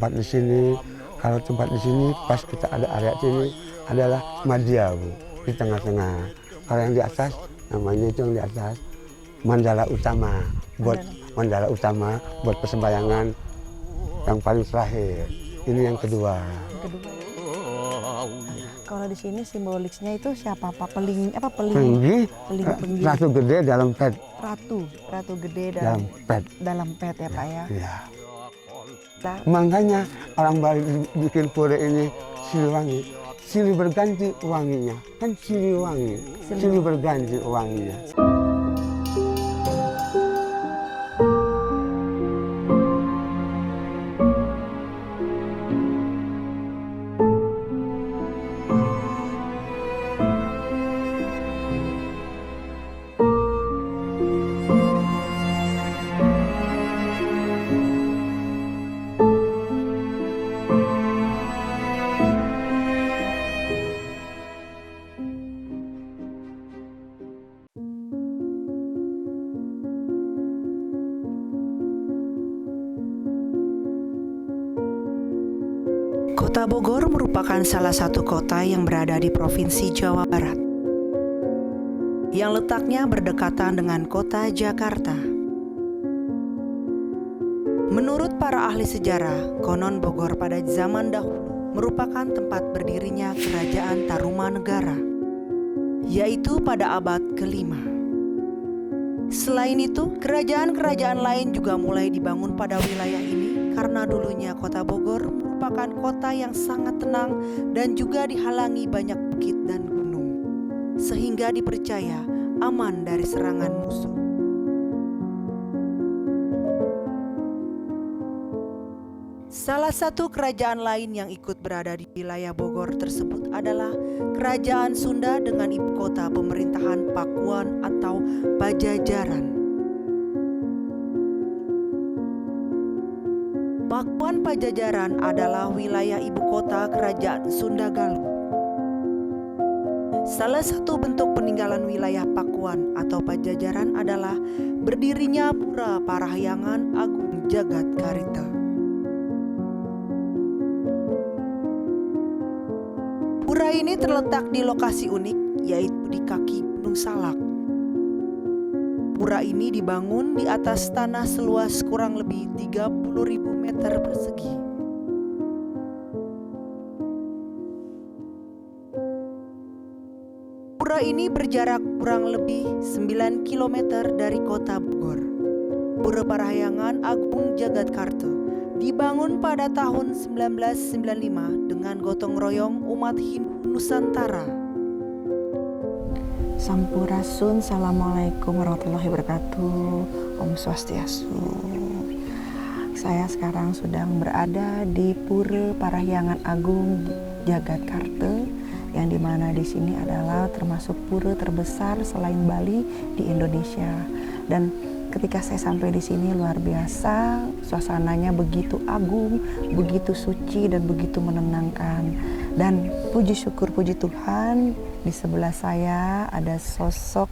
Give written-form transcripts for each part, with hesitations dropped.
Tempat di sini, kalau tempat di sini pas kita ada area sini adalah Madya, Bu, di tengah-tengah. Kalau yang di atas namanya itu yang di atas Mandala Utama, Mandala Utama buat persembahyangan yang paling terakhir. Ini yang kedua. Kalau di sini simbolisnya itu siapa Pak? Peling. Ratu gede dalam pet. Ratu gede dalam pet ya Pak ya. Iya. Makanya orang Bali bikin pura ini Siliwangi. Silih berganti wanginya, kan Siliwangi. Silih berganti wanginya. Kota Bogor merupakan salah satu kota yang berada di Provinsi Jawa Barat, yang letaknya berdekatan dengan kota Jakarta. Menurut para ahli sejarah, konon Bogor pada zaman dahulu merupakan tempat berdirinya Kerajaan Tarumanegara, yaitu pada abad ke-5. Selain itu, kerajaan-kerajaan lain juga mulai dibangun pada wilayah ini karena dulunya kota Bogor merupakan kota yang sangat tenang dan juga dihalangi banyak bukit dan gunung, sehingga dipercaya aman dari serangan musuh. Salah satu kerajaan lain yang ikut berada di wilayah Bogor tersebut adalah Kerajaan Sunda dengan ibu kota pemerintahan Pakuan atau Pajajaran. Pakuan Pajajaran adalah wilayah ibu kota Kerajaan Sunda Galuh. Salah satu bentuk peninggalan wilayah Pakuan atau Pajajaran adalah berdirinya Pura Parahyangan Agung Jagat Karita. Pura ini terletak di lokasi unik, yaitu di kaki Gunung Salak. Pura ini dibangun di atas tanah seluas kurang lebih 30.000 meter persegi. Pura ini berjarak kurang lebih 9 km dari kota Bogor. Pura Parahyangan Agung Jagat Karta dibangun pada tahun 1995 dengan gotong royong umat Hindu Nusantara. Sampurasun, Assalamualaikum warahmatullahi wabarakatuh. Om Swastiastu. Saya sekarang sedang berada di Pura Parahyangan Agung Jagat Karta, yang dimana di sini adalah termasuk pura terbesar selain Bali di Indonesia. Dan ketika saya sampai di sini luar biasa, suasananya begitu agung, begitu suci dan begitu menenangkan. Dan puji syukur puji Tuhan, di sebelah saya ada sosok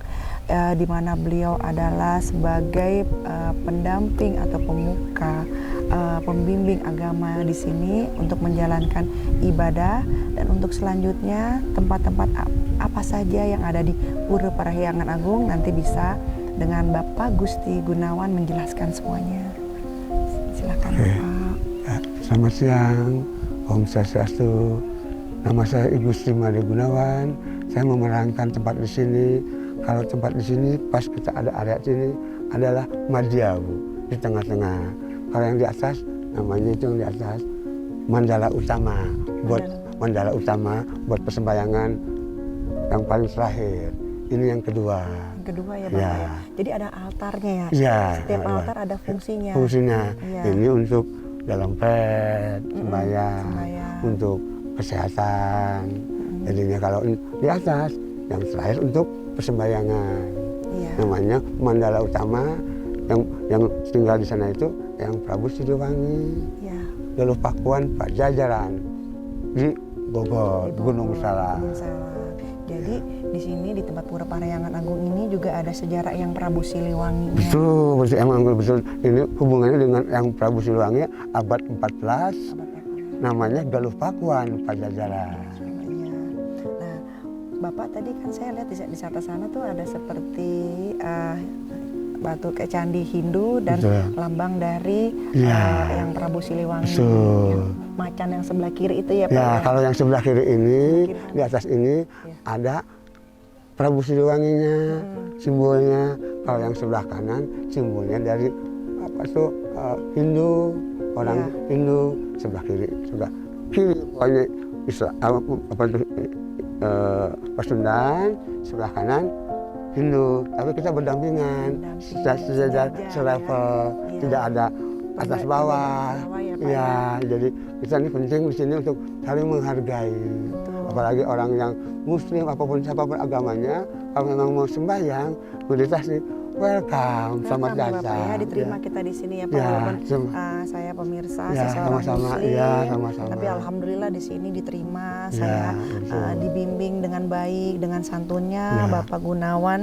di mana beliau adalah sebagai pendamping atau pemuka, pembimbing agama di sini untuk menjalankan ibadah. Dan untuk selanjutnya tempat-tempat apa saja yang ada di Pura Parahyangan Agung nanti bisa dengan Bapak Gusti Gunawan menjelaskan semuanya. Silakan Bapak. Ya, selamat siang, Om Swastiastu. Nama saya Ibu Sri Made Gunawan. Saya memerankan tempat di sini. Kalau tempat di sini pas kita ada area sini adalah Madya, Bu, di tengah-tengah. Kalau yang di atas namanya itu yang di atas Mandala Utama, Mandala Utama buat persembahyangan yang paling terakhir. Ini yang kedua. Yang kedua ya Bapak ya. Jadi ada altarnya ya. Ya. Setiap altar ada fungsinya. Fungsinya. Ya. Ini untuk dalam pet, sembahyang, untuk kesehatan. Jadinya kalau di atas yang terakhir untuk persembahyangan. Ya. Namanya Mandala Utama, yang tinggal di sana itu yang Prabu Siliwangi. Ya. Lalu Pakuan Pajajaran di Bogor, Gunung Salak. Jadi di sini di tempat Pura Parahyangan Agung ini juga ada sejarah yang Prabu Siliwangi. Betul, emang betul. Ini hubungannya dengan yang Prabu Siliwangi abad 14, namanya Galuh Pakuan Pajajaran. Iya. Nah, Bapak tadi kan saya lihat di atas sana tuh ada seperti batu kayak candi Hindu dan Betul. lambang dari Ya. yang Prabu Siliwangi. Betul. Yang macan yang sebelah kiri itu ya Pak? Ya, Ya? kalau yang sebelah kiri ini, Kiri. di atas ini Ya. ada Prabu Siliwanginya, simbolnya. Kalau yang sebelah kanan, simbolnya dari apa tuh Hindu, orang Hindu. Sebelah kiri, pokoknya apa tuh Pasundan, sebelah kanan Hindu. Tapi kita berdampingan, selevel, Iya. tidak ada atas bawah. ya, Pak, Iya, jadi kita ini penting di sini untuk saling menghargai. Betul. Apalagi orang yang Muslim apapun siapapun agamanya, kalau memang mau sembahyang, meditasi, welcome, selamat Welcome ya, datang. Bapak ya, diterima Ya. kita di sini ya Pak. Ya, Walaupun saya pemirsa, Ya, saya seorang sama-sama. Muslim, Ya, sama-sama. tapi alhamdulillah di sini diterima. Ya, Saya betul. dibimbing dengan baik, dengan santunnya. Ya. Bapak Gunawan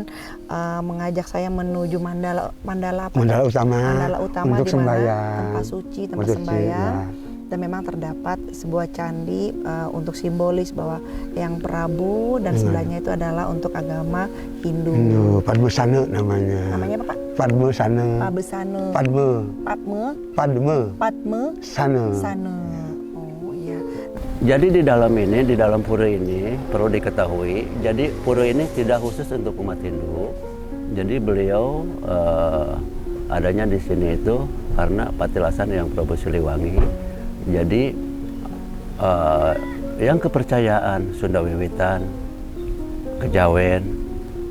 mengajak saya menuju Mandala Mandala utama, utama untuk di mana sembahyang. tempat suci, tempat Tempat suci, sembahyang. ya. Dan memang terdapat sebuah candi untuk simbolis bahwa yang Prabu dan sebelahnya itu adalah untuk agama Hindu. Hindu, Padmesana namanya. Namanya apa Pak? Padmesana. Pabesana. Padme. Padme Sana. Sana. Oh iya. Jadi di dalam pura ini perlu diketahui, jadi pura ini tidak khusus untuk umat Hindu. Jadi beliau adanya di sini itu karena patilasan yang Prabu Siliwangi. Jadi yang kepercayaan Sunda Wiwitan, Kejawen,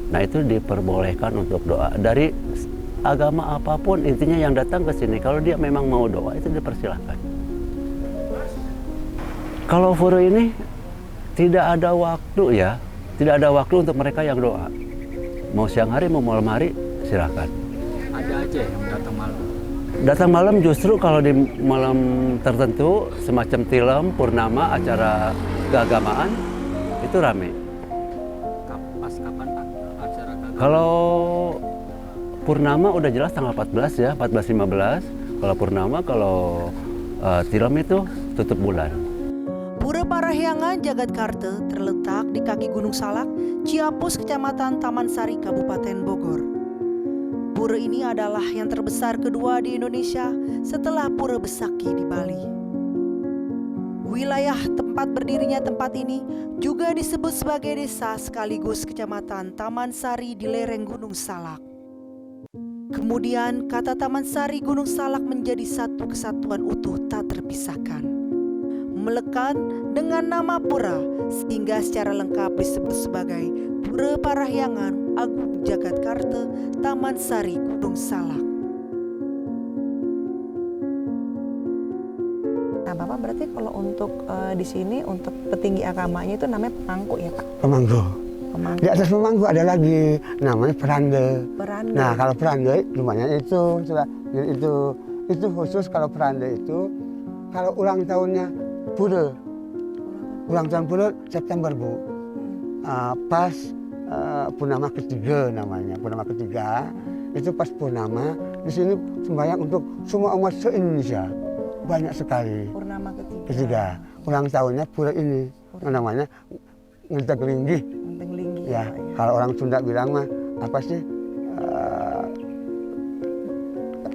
nah itu diperbolehkan untuk doa dari agama apapun. Intinya yang datang ke sini kalau dia memang mau doa itu dipersilahkan. Kalau pura ini tidak ada waktu ya, tidak ada waktu untuk mereka yang doa. Mau siang hari, mau malam hari, silakan. Ada aja yang datang malam. Datang malam justru kalau di malam tertentu, semacam tilam, purnama, acara keagamaan, itu rame. Pas kapan Pak acara keagamaan? Kalau purnama udah jelas tanggal 14 ya, 14-15. Kalau purnama, kalau tilam itu tutup bulan. Pura Parahyangan Jagadkarte terletak di kaki Gunung Salak, Ciapus, Kecamatan Taman Sari, Kabupaten Bogor. Pura ini adalah yang terbesar kedua di Indonesia setelah Pura Besaki di Bali. Wilayah tempat berdirinya tempat ini juga disebut sebagai desa sekaligus Kecamatan Taman Sari di lereng Gunung Salak. Kemudian kata Taman Sari Gunung Salak menjadi satu kesatuan utuh tak terpisahkan, melekat dengan nama pura sehingga secara lengkap disebut sebagai Pura Parahyangan Agung Jagadkarte Taman Sari Gunung Salak. Nah Bapak berarti kalau untuk di sini untuk petinggi agamanya itu namanya pemangku ya Pak? Pemangku. Pemangku. Di atas pemangku ada lagi namanya peranda. Peranda. Nah, kalau peranda lumayan itu, jadi itu khusus kalau peranda itu kalau ulang tahunnya pura. Ulang tahun pura September Bu. Pas purnama ketiga namanya, purnama ketiga itu pas purnama di sini sembahyang untuk semua umat se-Indonesia banyak sekali. Purnama Ketiga ulang tahunnya pura ini namanya Ngenteng Linggih. Ngenteng Linggih. Ya, Pak, ya. kalau orang Sunda bilang mah apa sih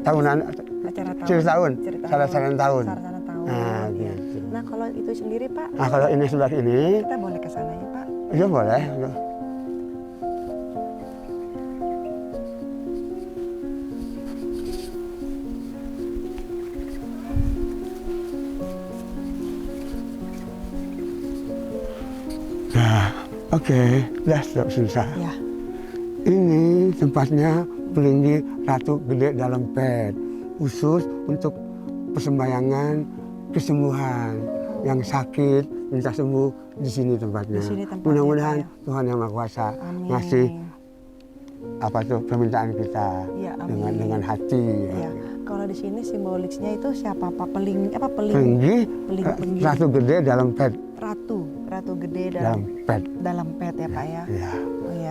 tahunan Acara tahun. cerita tahun, Cerita salah-salah tahun. Sarana tahun. Nah, ya. gitu. Nah kalau itu sendiri Pak, Nah, kalau ini sebelah ini, kita boleh ke sana ya Pak? ya boleh. Nah, oke, dah susah. Ya. Ini tempatnya Pelinggi Ratu Gede Dalam Pet, khusus untuk persembahyangan kesembuhan yang sakit minta sembuh di sini tempatnya. Di sini tempatnya, Mudah-mudahan Pak, ya. Tuhan Yang Maha Kuasa Amin. ngasih apa tuh permintaan kita Ya, amin. dengan hati. Ya. Kalau di sini simbolisnya itu siapa Pak? Pelinggi. Pelinggi Pelinggi. Ratu Gede Dalam Pet, Ratu Gede dalam pet. dalam pet ya Pak ya. Ya.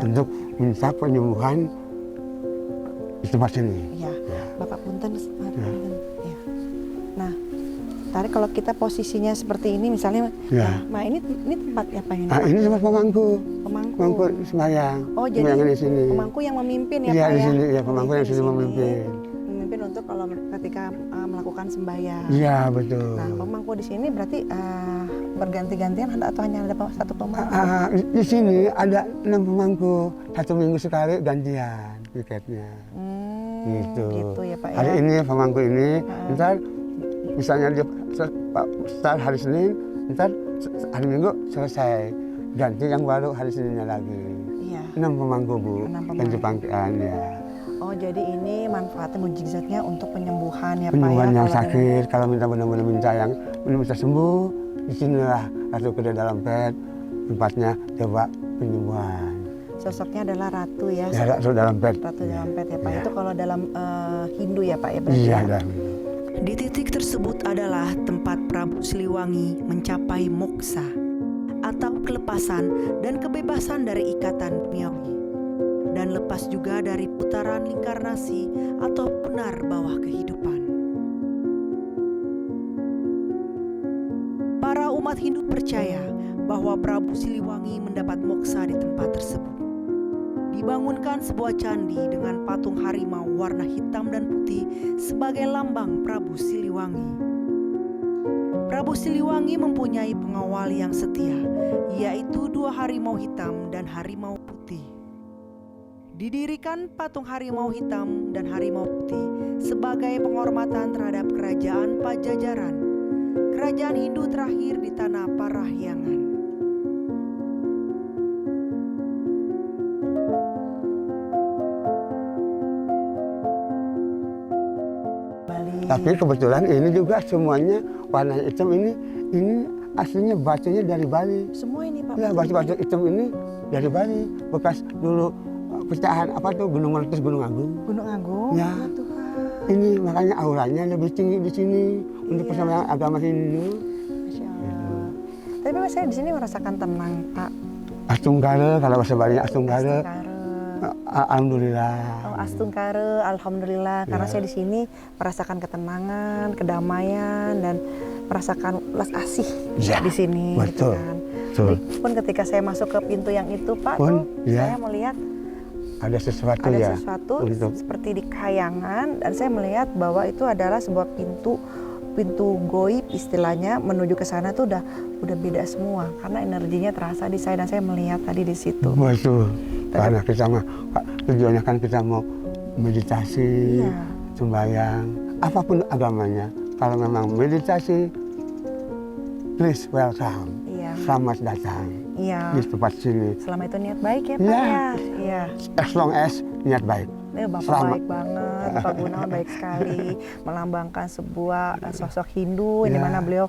untuk minta penyembuhan di tempat sini. Iya. Ya. Bapak punten. Ya. Nah, tadi kalau kita posisinya seperti ini misalnya, Ya. nah ini tempatnya apa ini? Nah, ini tempat pemangku. Pemangku Pemangku. sembahyang. Oh, jadi Sembahyang di sini. pemangku yang memimpin ya Iya Pak di ya? sini, ya pemangku yang di sini sini. memimpin. Memimpin untuk kalau ketika melakukan sembahyang. Iya betul. Nah, pemangku di sini berarti berganti-gantian atau hanya ada satu pemangku? Di sini ada 6 pemangku, 1 minggu sekali gantian tiketnya. Gitu ya Pak ya. Hari ini pemangku ini, ntar misalnya dia start hari Senin, ntar hari Minggu selesai, ganti yang baru hari Seninnya lagi. Iya. 6 pemangku Bu, 6 pemangku. ganti panggilan ya. Oh, jadi ini manfaatnya mujizatnya untuk penyembuhan ya Penyembuhan Pak ya. yang kalau sakit, kalau minta benar-benar minta yang benar bisa sembuh, di sinilah masuk ke dalam bed, tempatnya coba penyembuhan. Sosoknya adalah ratu ya. Ya, masuk dalam bed. Ratu dalam bed ya Pak. Ya. Itu kalau dalam Hindu ya Pak ya berarti. Iya, ya? dah. Di titik tersebut adalah tempat Prabu Siliwangi mencapai moksa atau kelepasan dan kebebasan dari ikatan duniawi, dan lepas juga dari putaran lingkarnasi atau punar bawah kehidupan. Para umat Hindu percaya bahwa Prabu Siliwangi mendapat moksa di tempat tersebut. Dibangunkan sebuah candi dengan patung harimau warna hitam dan putih sebagai lambang Prabu Siliwangi. Prabu Siliwangi mempunyai pengawal yang setia, yaitu 2 harimau hitam dan harimau putih. Didirikan patung harimau hitam dan harimau putih sebagai penghormatan terhadap kerajaan Pajajaran, kerajaan Hindu terakhir di tanah Parahyangan. Tapi kebetulan ini juga semuanya warna hitam ini aslinya batunya dari Bali. Semua ini Pak. Ya, batu-batu hitam ini dari Bali, bekas dulu pecahan apa tuh Gunung Meletus, Gunung Agung. Gunung Agung. Ya. Tuhan. Ini makanya auranya lebih tinggi di sini untuk Iya. persamaan agama Hindu. Masya Allah. Tapi Pak, saya di sini merasakan tenang Pak. Astungkara, kalau bahasa Balinya Astungkara. Astungkara. Alhamdulillah. Oh, Astungkara, alhamdulillah. Karena Ya. saya di sini merasakan ketenangan, kedamaian, dan merasakan ulas asih Ya, di sini. betul, Gitu kan. betul. Jadi, pun ketika saya masuk ke pintu yang itu Pak, Pun, tuh, ya. saya melihat Ada sesuatu ada ya. sesuatu untuk seperti di kayangan, dan saya melihat bahwa itu adalah sebuah pintu goib istilahnya, menuju ke sana tuh udah beda semua karena energinya terasa di saya, dan saya melihat tadi di situ. betul. Karena kita mah tujuannya kan kita mau meditasi, Iya. sembahyang, apapun agamanya. Kalau memang meditasi, please welcome. Iya. Selamat datang Iya. di tempat sini. Selama itu niat baik ya Pak Ya. ya. Iya. As long as niat baik. Bapak Selamat. baik banget, Pak Gunawan baik sekali, melambangkan sebuah sosok Hindu di Ya. mana beliau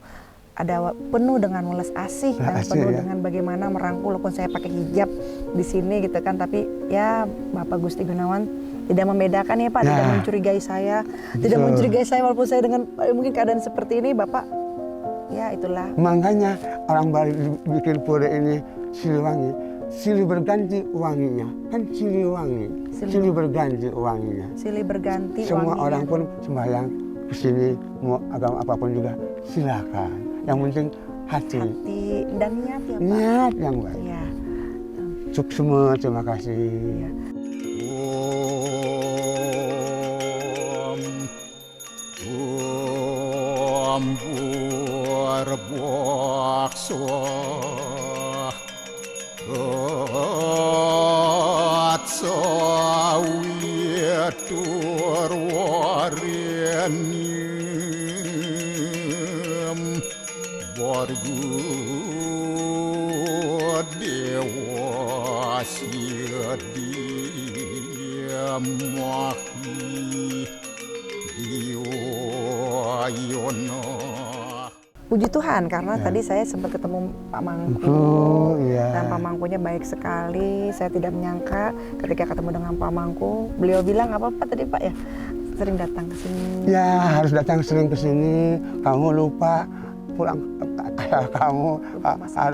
ada penuh dengan welas asih dan Asih, penuh ya. dengan bagaimana merangkul, walaupun saya pakai hijab di sini gitu kan, tapi ya Bapak Gusti Gunawan tidak membedakan ya Pak, Ya. tidak mencurigai saya, tidak Betul. mencurigai saya walaupun saya dengan mungkin keadaan seperti ini, Bapak ya itulah. Makanya orang Bali bikin pura ini Siliwangi, silih berganti wanginya, kan Siliwangi, silih berganti wanginya. Silih berganti Semua wanginya. orang pun sembahyang ke sini, mau agama apapun juga silakan. Yang penting hati, hati dan niat ya Pak. niat yang baik. Iya. Sukses semua, terima kasih. Iya. Om Burbakso Atsawitur Warenim Borgu Dewa Sidiamahi Yono. Puji Tuhan karena Ya. tadi saya sempat ketemu Pak Mangku Oh, iya. dan Pak Mangkunya baik sekali. Saya tidak menyangka ketika ketemu dengan Pak Mangku, beliau bilang apa Pak tadi Pak ya, sering datang ke sini. Ya, harus datang sering ke sini. Kamu lupa pulang kamu,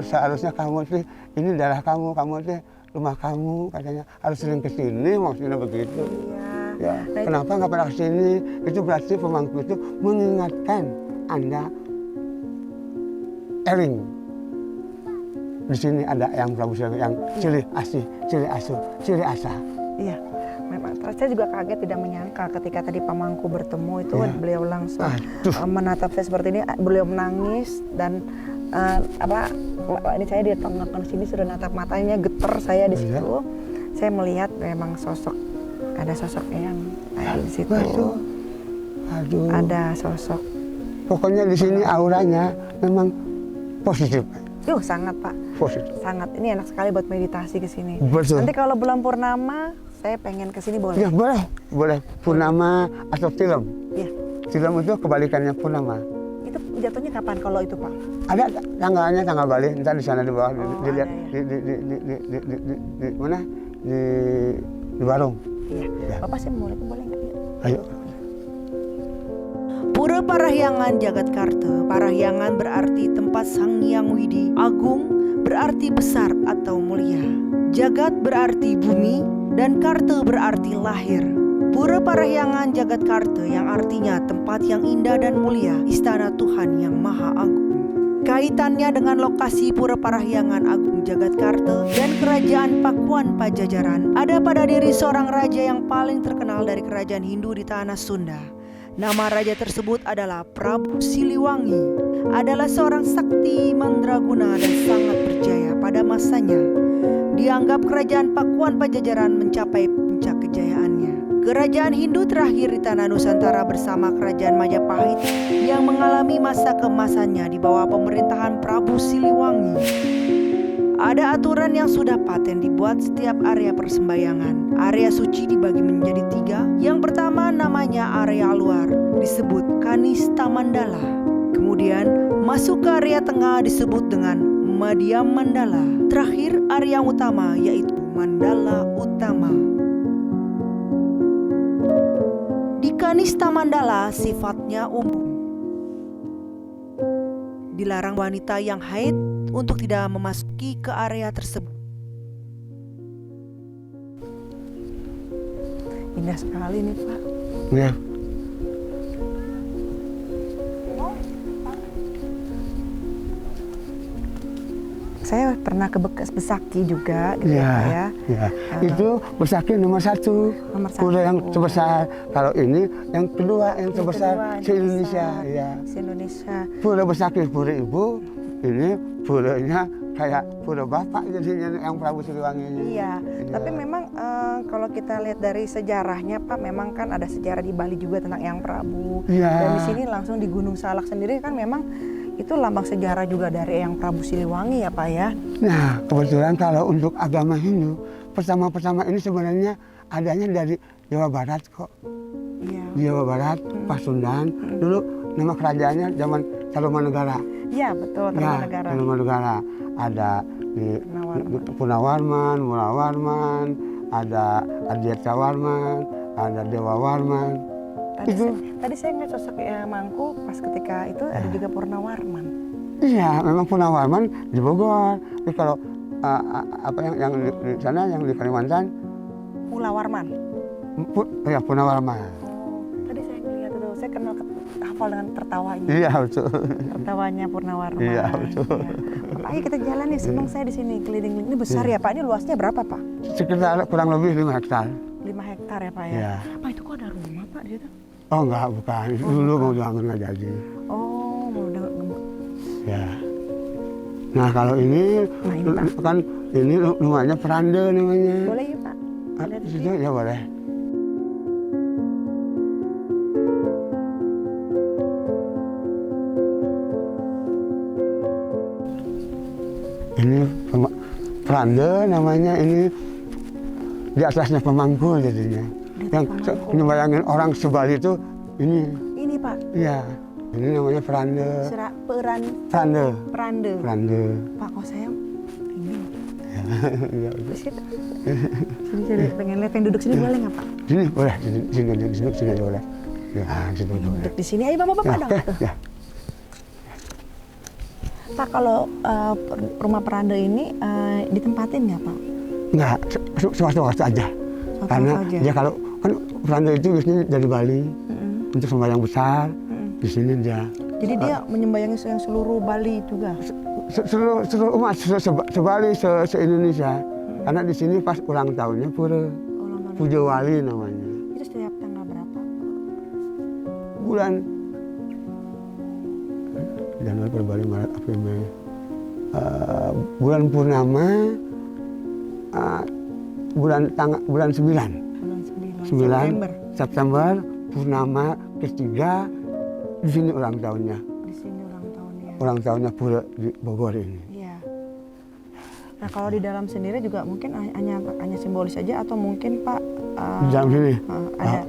harusnya kamu sih ini darah kamu sih rumah kamu, katanya harus sering ke sini, maksudnya begitu. Iya. Ya, Nah, kenapa nggak pernah ke sini? Itu berarti pemangku itu mengingatkan Anda Eling. Di sini ada yang Prabu Siliwangi yang cili asih, cili asuh, cili asa. Iya, memang saya juga kaget tidak menyangka ketika tadi pamangku bertemu itu Iya. beliau langsung Aduh. menatap saya seperti ini, beliau menangis dan ini saya di tengah sini sudah natap matanya, getar saya di Iya. situ. Saya melihat memang ada sosok yang ada di situ. Aduh. Ada sosok. Pokoknya di sini auranya memang positif, Sangat Pak, positif. sangat. Ini enak sekali buat meditasi ke sini. Betul. Nanti kalau bulan purnama, saya pengen ke sini boleh? Ya boleh. Purnama atau film. Iya. Film itu kebalikannya purnama. Itu jatuhnya kapan kalau itu Pak? Ada tanggalnya, tanggal balik. Ntar di sana di bawah Oh, dilihat ada, di mana di warung. Iya. Ya. Bapak sih boleh nggak? Ayo. Pura Parahyangan Jagatkarta. Parahyangan berarti tempat Sang Hyang Widi. Agung berarti besar atau mulia. Jagat berarti bumi dan Karta berarti lahir. Pura Parahyangan Jagatkarta yang artinya tempat yang indah dan mulia, istana Tuhan yang Maha Agung. Kaitannya dengan lokasi Pura Parahyangan Agung Jagatkarta dan Kerajaan Pakuan Pajajaran ada pada diri seorang raja yang paling terkenal dari kerajaan Hindu di tanah Sunda. Nama raja tersebut adalah Prabu Siliwangi. Adalah seorang sakti mandraguna dan sangat berjaya pada masanya. Dianggap kerajaan Pakuan Pajajaran mencapai puncak kejayaannya. Kerajaan Hindu terakhir di tanah Nusantara bersama kerajaan Majapahit yang mengalami masa keemasannya di bawah pemerintahan Prabu Siliwangi. Ada aturan yang sudah paten dibuat setiap area persembayangan. Area suci dibagi menjadi 3. Yang pertama namanya area luar, disebut Kanista Mandala. Kemudian masuk ke area tengah disebut dengan Madhya Mandala. Terakhir area utama yaitu Mandala Utama. Di Kanista Mandala sifatnya umum. Dilarang wanita yang haid untuk tidak memasuki ke area tersebut. Indah sekali nih Pak. Ya. Saya pernah ke bekas Besaki juga gitu Ya, Pak ya. ya. Itu Besaki nomor 1. Nomor 1. Pura yang terbesar. Kalau ini yang kedua yang terbesar se-Indonesia. Ya. Se-Indonesia. Pura Besaki, pura ibu. Ini puranya kayak pura bapak jadinya yang Prabu Siliwangi ini. Iya, tapi memang kalau kita lihat dari sejarahnya Pak, memang kan ada sejarah di Bali juga tentang Eyang Prabu. Iya. Dan di sini langsung di Gunung Salak sendiri kan memang itu lambang sejarah juga dari Eyang Prabu Siliwangi ya Pak ya. Nah, kebetulan kalau untuk agama Hindu, pertama-pertama ini sebenarnya adanya dari Jawa Barat kok. Iya. Di Jawa Barat, Pasundan. Dulu nama kerajaannya zaman Tarumanegara. Iya betul, Tarumanegara. Tarumanegara. Ada di Punawarman, Mulawarman, ada Adyata Warman, ada Dewa Warman. Tadi saya ngeliat sosok Mangku pas ketika itu ada juga Purnawarman. Iya, memang Punawarman di Bogor. Tapi kalau apa yang di sana yang di Kalimantan, Mulawarman. ya Punawarman. Tadi saya ngeliat itu, saya kenal hafal dengan tertawanya. Iya betul. Tertawanya Purnawarman. Iya betul. Ya. Pak, ayo kita jalan nih, senang saya di sini keliling. Ini besar ya Pak, ini luasnya berapa Pak? Sekitar kurang lebih 5 hektar. 5 hektar ya Pak ya? Iya. Pak itu kok ada rumah Pak di situ? Oh enggak, bukan. Dulu mau dibangun nggak jadi. Oh, mau udah Ya. Nah kalau ini, Nah, ini, Pak. kan ini rumahnya Peranda namanya. boleh ya Pak? Lihat Di di situ sini. ya boleh. Ini Peranda namanya, ini di atasnya Pemangku jadinya. Yang membayangin orang Subali itu ini. Ini Pak, Iya. Ini namanya Peranda. Perande. Peranda. Pak, kok saya ini Iya. di situ. Sini saya pengen lihat, pengen duduk sini boleh nggak Pak? Sini boleh, sini aja boleh. Ya, sini boleh. Duduk di sini, ayo bapak-bapak dong. Ya. Pak, kalau rumah Peranda ini ditempatin nggak Pak? Enggak, sewaktu-waktu aja. Karena aja. dia kalau kan Fernando itu biasanya dari Bali untuk sembahyang besar di sini dia. Jadi dia menyembayangi yang seluruh Bali juga. Seluruh umat sebali se-Indonesia. Karena di sini pas ulang tahunnya Pura Ulang tahun. Puja Wali namanya. Itu setiap tanggal berapa? Bulan Januari, Februari, Maret, April, Mei. Bulan purnama, bulan 9. Bulan 9. 9 September, purnama ketiga, di sini ulang tahunnya. Di sini ulang tahunnya. Ulang tahunnya Pura di Bogor ini. Iya. Nah kalau di dalam sendiri juga mungkin hanya simbolis saja atau mungkin Pak Di dalam sini ada.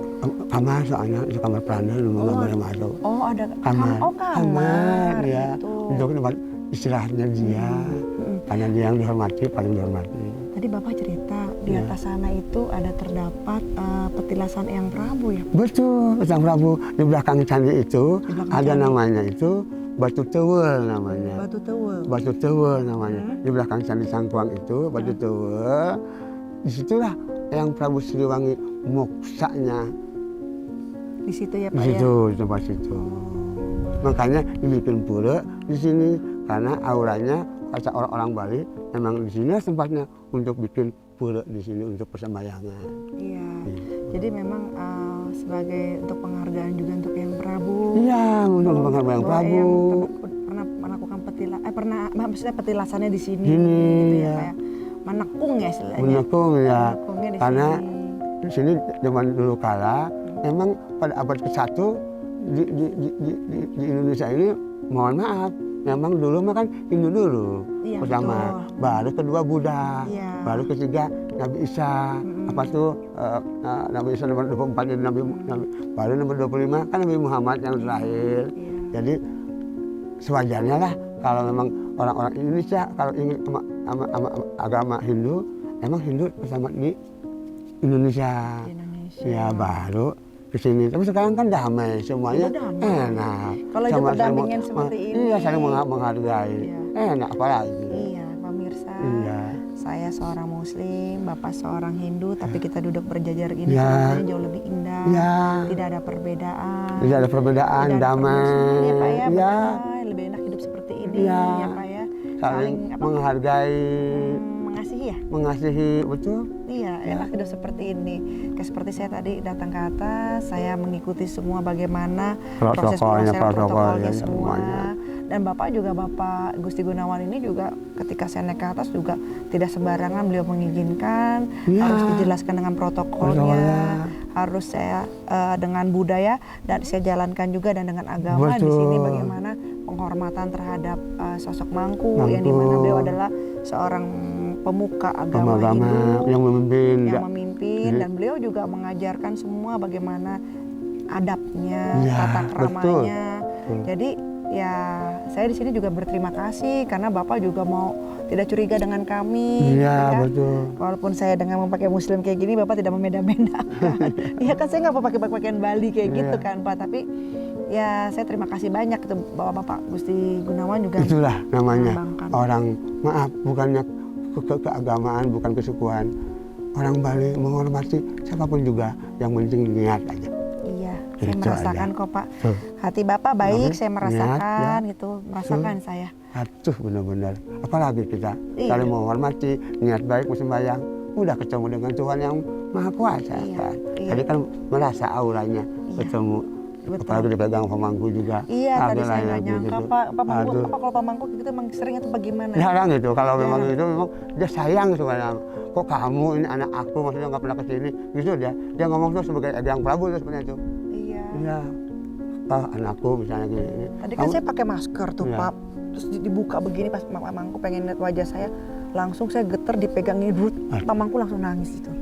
kamar, soalnya itu kamar pelanda, rumah gambar masuk. Oh ada Kamar, kamar ya. gitu. Untuk tempat istirahatnya dia. Karena dia yang dihormati, paling dihormati. Tadi Bapak cerita di Ya. atas sana itu ada terdapat petilasan Eyang Prabu ya. Betul, Eyang Prabu. Di belakang candi itu Di belakang ada candi. namanya itu Batu Tewel namanya. Batu Tewel. Batu Tewel namanya. Di belakang candi Sangkuang itu Batu Tewel. Disitulah Eyang Prabu Siliwangi moksanya. Di situ ya Di Pak situ, ya. di tempat situ. Makanya dibikin pura di sini karena auranya kata orang-orang Bali memang di sini tempatnya untuk bikin pura di sini untuk persembahyangan. Iya. Jadi memang sebagai untuk penghargaan juga untuk Eyang Prabu. Iya, untuk penghargaan Eyang Bahwa Prabu. Eyang pernah melakukan maksudnya petilasannya di sini. Gini, gitu ya. Kayak menekung ya istilahnya. Menekung ya. Menekungnya di Karena sini. di sini zaman dulu kala memang pada abad ke-1 di Indonesia ini mohon maaf memang dulu mah kan Hindu dulu Iya, pertama, betul. baru kedua Buddha, Iya. baru ketiga Nabi Isa, apa tuh Nabi Isa nomor 24 jadi baru nomor 25 kan Nabi Muhammad yang terakhir. Iya. Jadi sewajarnya lah kalau memang orang-orang Indonesia kalau ingin sama agama Hindu, emang Hindu pertama di Indonesia. Di Indonesia. Ya baru ke sini. Tapi sekarang kan damai semuanya. Udah damai. Enak. Kalau itu Sama berdampingan seperti ini. Iya, saling menghargai. Iya. Enak apalagi. Iya, pemirsa. Iya. Saya seorang Muslim, Bapak seorang Hindu, tapi kita duduk berjajar ini Iya. rasanya jauh lebih indah. Iya. Tidak ada perbedaan. Tidak ada perbedaan, Tidak ada damai. permusuhan ya Pak ya. Iya. Berdamai, lebih enak hidup seperti ini Iya. ya Pak ya. Saling menghargai, Mengasihi ya. mengasihi, betul. Iya, enak hidup seperti ini. Kayak seperti saya tadi datang ke atas, saya mengikuti semua bagaimana proses Protokolnya, protokolnya semua. semuanya. Dan Bapak juga, Bapak Gusti Gunawan ini juga ketika saya naik ke atas juga tidak sembarangan beliau mengizinkan, Iya. harus dijelaskan dengan protokolnya, Protokolnya. harus saya dengan budaya dan saya jalankan juga dan dengan agama di Betul. sini bagaimana penghormatan terhadap sosok Mangku yang Mangku. dimana beliau adalah seorang pemuka agama Agama Hindu yang memimpin. yang memimpin dan beliau juga mengajarkan semua bagaimana adabnya, Ya, tata betul. keramanya. Jadi ya saya di sini juga berterima kasih karena Bapak juga mau tidak curiga dengan kami. Iya, gitu kan. betul. Walaupun saya dengan memakai Muslim kayak gini, Bapak tidak membeda-bedakan. Iya kan saya nggak mau pakai pakaian Bali kayak gitu Iya. kan Pak. Tapi ya saya terima kasih banyak itu Bapak Gusti Gunawan juga. Itulah namanya melambangkan. orang, maaf bukannya keagamaan, bukan kesukuan. Orang Bali menghormati siapapun juga, yang penting niat aja. Iya, saya Itu merasakan aja. kok Pak. Tuh. Hati Bapak baik, Niat, saya merasakan ya. gitu, merasakan saya. Atuh benar-benar. Apalagi kita Iya. saling menghormati, niat baik sembahyang, udah ketemu dengan Tuhan yang Maha Kuasa Iya, kan. iya. Tadi kan merasa auranya Iya. ketemu. Betul. Apalagi dipegang pemangku juga. Iya, tadi saya nggak lagi nyangka gitu. Pak Mangku, Aduh. apa kalau Pak Mangku gitu emang sering atau bagaimana? Jarang itu, kalau memang Jarang. itu memang dia sayang sebenarnya. Kok kamu ini anak aku, maksudnya nggak pernah kesini, gitu dia ngomong tuh sebagai Eyang Prabu tuh sebenarnya itu. Iya. Iya, anakku misalnya gini. Tadi kan saya pakai masker tuh Iya. Pak, terus dibuka begini pas Pak Mangku pengen lihat wajah saya, langsung saya geter dipegangin dulu, Pak Mangku langsung nangis gitu.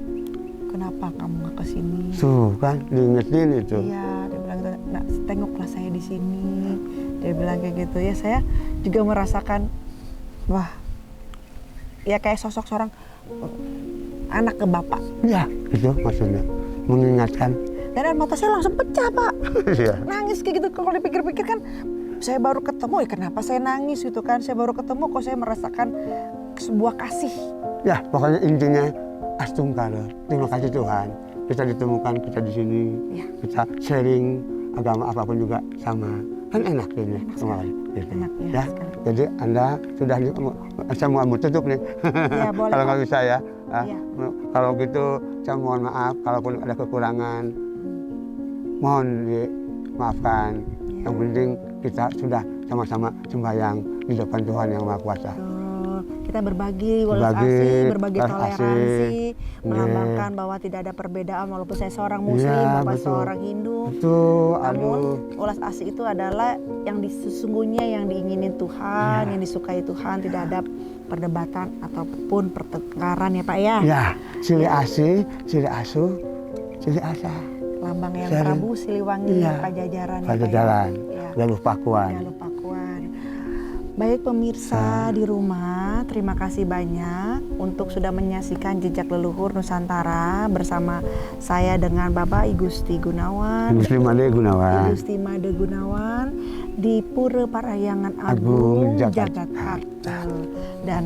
Kenapa kamu nggak kesini? Tuh kan diingetin itu. Iya, dia bilang gitu, nah tengoklah saya di sini. Dia bilang kayak gitu ya, saya juga merasakan, wah, ya kayak sosok seorang anak ke bapak. Iya, itu maksudnya mengingatkan. Dan air mata saya langsung pecah Pak, Iya. nangis kayak gitu. Kalau dipikir-pikir kan, saya baru ketemu ya kenapa saya nangis gitu kan. Saya baru ketemu kok saya merasakan sebuah kasih Ya, pokoknya intinya Astungkara. Terima kasih Tuhan. Kita ditemukan, kita di sini, Ya. kita sharing agama apapun juga sama. Kan enak ini. Kemarin, gitu. Enak, ya, Ya. sekali. Jadi Anda sudah saya mau tutup nih. Ya, boleh, Kalau Pak. nggak bisa ya. Iya. Kalau gitu saya mohon maaf kalaupun ada kekurangan. Mohon dimaafkan. Ya. Yang penting kita sudah sama-sama sembahyang di depan Tuhan yang Maha Kuasa. Kita berbagi welas Berbagi, asih, berbagi welas toleransi, asih. melambangkan bahwa tidak ada perbedaan walaupun saya seorang Muslim, Iya, Bapak betul. seorang Hindu. Betul, Namun aduh. welas asih itu adalah yang sesungguhnya yang diinginin Tuhan, Iya. yang disukai Tuhan, tidak ada perdebatan ataupun pertengkaran ya Pak ya. Ya, silih asih, silih asuh, silih asah. Lambang yang Sharing. Prabu Siliwangi, Iya. Pajajaran ya, Pak, Pajajaran, ya. Galuh Pakuan. Galuh Pakuan. Baik pemirsa di rumah, terima kasih banyak untuk sudah menyaksikan Jejak Leluhur Nusantara bersama saya dengan Bapak Igusti Gunawan. Igusti Made Gunawan. Igusti Made Gunawan di Pura Parahyangan Agung, Agung Jagat Jagakarta. Dan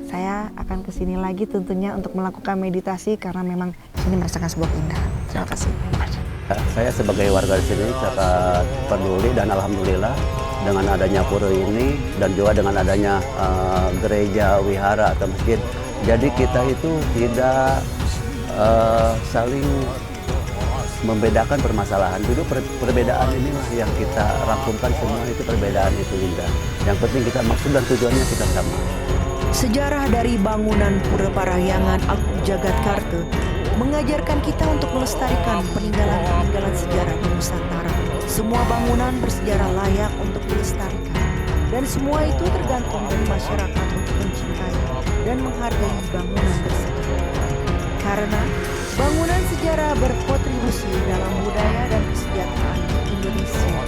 saya akan kesini lagi tentunya untuk melakukan meditasi karena memang ini merasakan sebuah keindahan. Terima kasih. Saya sebagai warga di sini sangat peduli dan alhamdulillah dengan adanya pura ini dan juga dengan adanya gereja wihara atau masjid. Jadi kita itu tidak saling membedakan permasalahan. Dulu perbedaan inilah yang kita rangkumkan semua itu perbedaan itu indah. Yang penting kita maksud dan tujuannya kita sama. Sejarah dari bangunan Pura Parahyangan Agung Jagakarta mengajarkan kita untuk melestarikan peninggalan-peninggalan sejarah di Nusantara. Semua bangunan bersejarah layak untuk dilestarikan. Dan semua itu tergantung dari masyarakat untuk mencintai dan menghargai bangunan bersejarah. Karena bangunan sejarah berkontribusi dalam budaya dan kesejahteraan Indonesia.